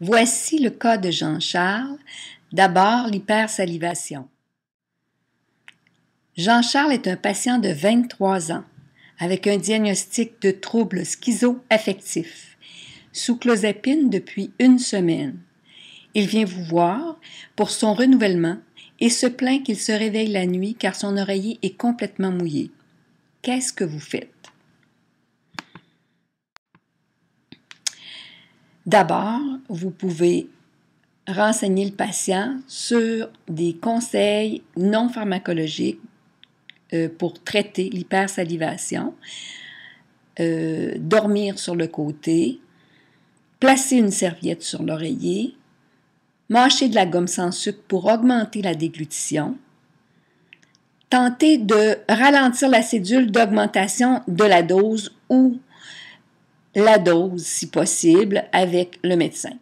Voici le cas de Jean-Charles. D'abord, l'hypersalivation. Jean-Charles est un patient de 23 ans avec un diagnostic de troubles schizo-affectifs, sous clozapine depuis 1 semaine. Il vient vous voir pour son renouvellement et se plaint qu'il se réveille la nuit car son oreiller est complètement mouillé. Qu'est-ce que vous faites? D'abord, vous pouvez renseigner le patient sur des conseils non pharmacologiques pour traiter l'hypersalivation, dormir sur le côté, placer une serviette sur l'oreiller, mâcher de la gomme sans sucre pour augmenter la déglutition, tenter de ralentir la cédule d'augmentation de la dose ou la dose, si possible, avec le médecin.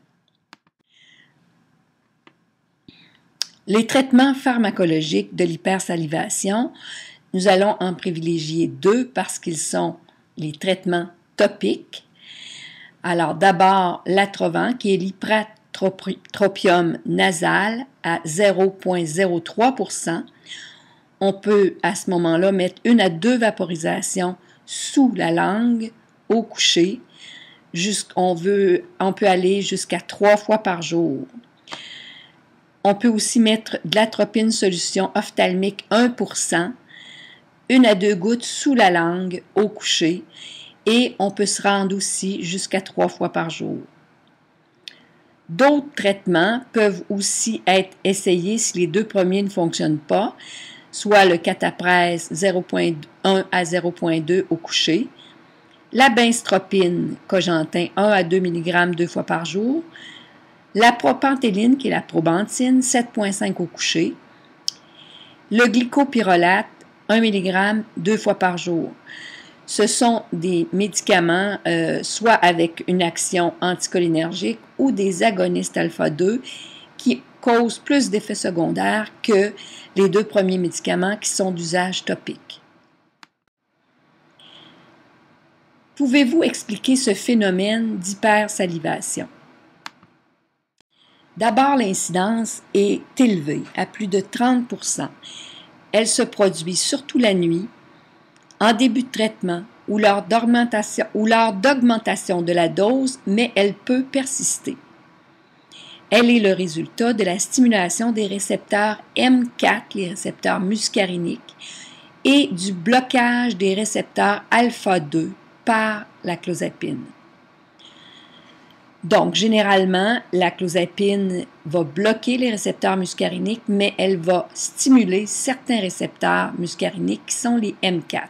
Les traitements pharmacologiques de l'hypersalivation, nous allons en privilégier 2 parce qu'ils sont les traitements topiques. Alors d'abord l'Atrovan qui est l'ipratropium nasal à 0,03%. On peut à ce moment-là mettre 1 à 2 vaporisations sous la langue au coucher. On peut aller jusqu'à 3 fois par jour. On peut aussi mettre de l'atropine solution ophtalmique 1%, 1 à 2 gouttes sous la langue au coucher et on peut se rendre aussi jusqu'à 3 fois par jour. D'autres traitements peuvent aussi être essayés si les 2 premiers ne fonctionnent pas, soit le cataprèse 0,1 à 0,2 au coucher, la benztropine cogentin 1 à 2 mg 2 fois par jour, la propantéline qui est la probantine 7,5 au coucher, le glycopyrrolate 1 mg 2 fois par jour. Ce sont des médicaments soit avec une action anticholinergique ou des agonistes alpha-2 qui causent plus d'effets secondaires que les 2 premiers médicaments qui sont d'usage topique. Pouvez-vous expliquer ce phénomène d'hypersalivation? D'abord, l'incidence est élevée, à plus de 30%. Elle se produit surtout la nuit, en début de traitement ou lors d'augmentation de la dose, mais elle peut persister. Elle est le résultat de la stimulation des récepteurs M4, les récepteurs muscariniques, et du blocage des récepteurs alpha-2 par la clozapine. Donc, généralement, la clozapine va bloquer les récepteurs muscariniques, mais elle va stimuler certains récepteurs muscariniques qui sont les M4.